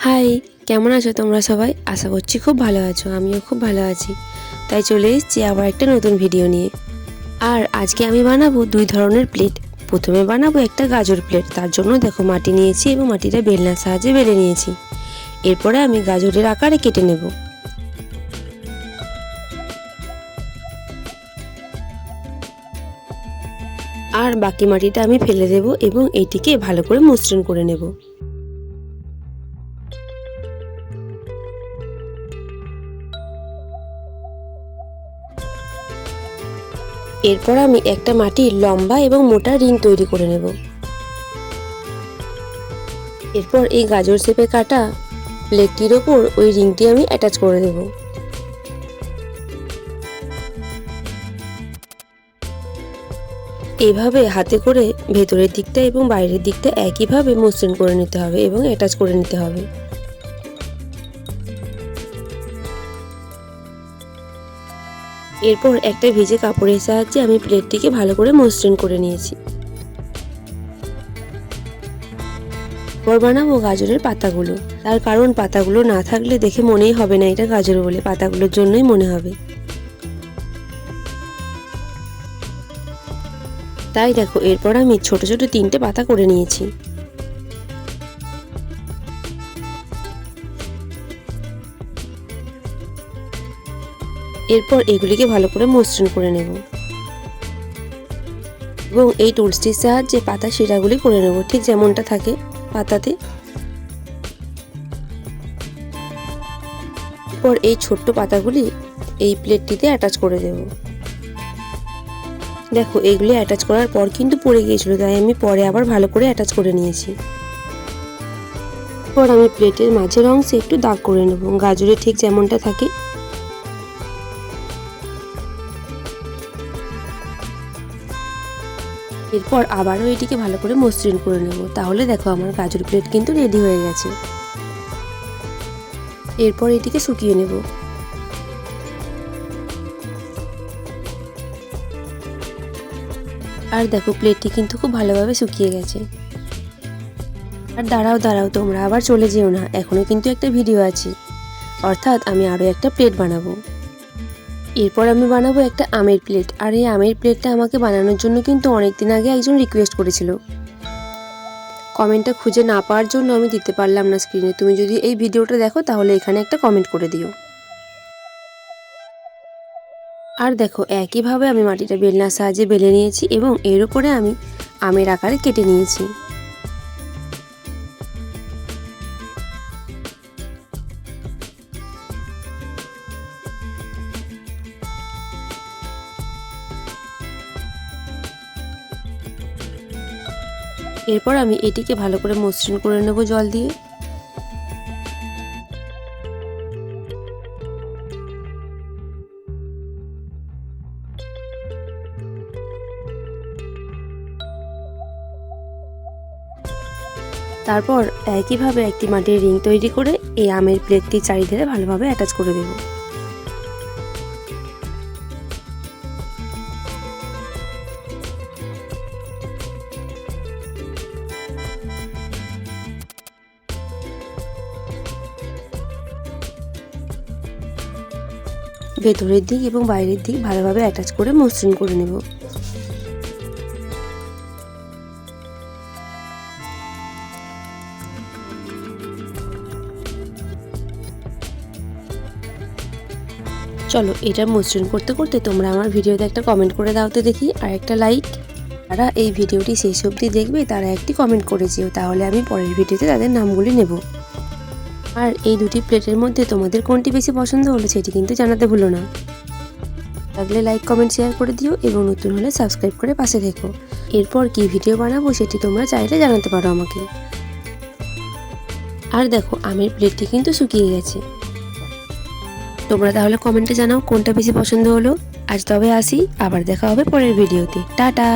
High, কেমন আছো তোমরা সবাই? আশা করছি খুব ভালো আছো। আমিও খুব ভালো আছি। তাই চলে এসেছি আবার একটা নতুন ভিডিও নিয়ে। আর আজকে আমি বানাবো দুই ধরনের প্লেট। প্রথমে বানাবো একটা গাজর প্লেট। তার জন্য দেখো মাটি নিয়েছি এবং মাটিটা বেলনার সাহায্যে বেলে নিয়েছি। এরপরে আমি গাজরের আকারে কেটে নেব। আর বাকি মাটিটা আমি ফেলে দেব এবং এইটিকে ভালো করে মসৃণ করে নেব। এরপর আমি একটা মাটির লম্বা এবং মোটা রিং তৈরি করে নেব। এরপর এই গাজর শেপে কাটা প্লেটটির ওপর ওই রিংটি আমি অ্যাটাচ করে দেব। এইভাবে হাতে করে ভেতরের দিকটা এবং বাইরের দিকটা একইভাবে মসৃণ করে নিতে হবে এবং অ্যাটাচ করে নিতে হবে। এরপর একটা ভিজে কাপড়ের সাহায্যে আমি প্লেটটিকে ভালো করে মসৃণ করে নিয়েছি। এরপর বানাবো গাজরের পাতাগুলো। তার কারণ পাতাগুলো না থাকলে দেখে মনেই হবে না এটা গাজর বলে, পাতাগুলোর জন্যই মনে হবে। তাই দেখো এরপর আমি ছোট ছোট 3টে পাতা করে নিয়েছি। এরপর এগুলিকে ভালো করে মসৃণ করে নেব এবং এই টুলসটির সাহায্যে পাতা শিরাগুলি করে নেব ঠিক যেমনটা থাকে পাতাতে। এরপর এই ছোট্ট পাতাগুলি এই প্লেটটিতে অ্যাটাচ করে দেব। দেখো এগুলি অ্যাটাচ করার পর কিন্তু পড়ে গিয়েছিল, তাই আমি পরে আবার ভালো করে অ্যাটাচ করে নিয়েছি। এরপর আমি প্লেটের মাঝের অংশে একটু দাগ করে নেব গাজরে ঠিক যেমনটা থাকে। এরপর আবারও এটিকে ভালো করে মসৃণ করে নেব। তাহলে দেখো আমার গাজর প্লেট কিন্তু রেডি হয়ে গেছে। এরপর এটিকে শুকিয়ে নেব। আর দেখো প্লেটটি কিন্তু খুব ভালোভাবে শুকিয়ে গেছে। আর দাঁড়াও তোমরা আবার চলে যেও না, এখনো কিন্তু একটা ভিডিও আছে, অর্থাৎ আমি আরও একটা প্লেট বানাবো। এরপর আমি বানাবো একটা আমের প্লেট। আর এই আমের প্লেটটা আমাকে বানানোর জন্য কিন্তু অনেকদিন আগে একজন রিকোয়েস্ট করেছিল। কমেন্টটা খুঁজে না পাওয়ার জন্য আমি দিতে পারলাম না স্ক্রিনে। তুমি যদি এই ভিডিওটা দেখো তাহলে এখানে একটা কমেন্ট করে দিও। আর দেখো একইভাবে আমি মাটিটা বেলনার সাহায্যে বেলে নিয়েছি এবং এর উপরে আমি আমের আকারে কেটে নিয়েছি। এরপর আমি এটিকে ভালো করে মসৃণ করে নেব জল দিয়ে। তারপর একইভাবে একটি মাটির রিং তৈরি করে এই আমের প্লেটটি চারিধারে ভালোভাবে অ্যাটাচ করে দেব। ভেতরের দিক এবং বাইরের দিক ভালোভাবে অ্যাটাচ করে মসৃণ করে নেব। চলো এটা মসৃণ করতে করতে তোমরা আমার ভিডিওতে একটা কমেন্ট করে দাও তো দেখি, আর একটা লাইক। যারা এই ভিডিওটি শেষ অবধি দেখবে তারা একটি কমেন্ট করেছিও, তাহলে আমি পরের ভিডিওতে তাদের নামগুলি নেব। আর এই দুটি প্লেটের মধ্যে তোমাদের কোনটি বেশি পছন্দ হলো সেটি কিন্তু জানাতে ভুলো না। লাগলে লাইক কমেন্ট শেয়ার করে দিও এবং নতুন হলে সাবস্ক্রাইব করে পাশে থেকো। এরপর কি ভিডিও বানাবো সেটি তোমরা চাইলে জানাতে পারো আমাকে। আর দেখো আমের প্লেটটি কিন্তু শুকিয়ে গেছে। তোমরা তাহলে কমেন্টে জানাও কোনটা বেশি পছন্দ হলো। আজ তবে আসি, আবার দেখা হবে পরের ভিডিওতে। টাটা।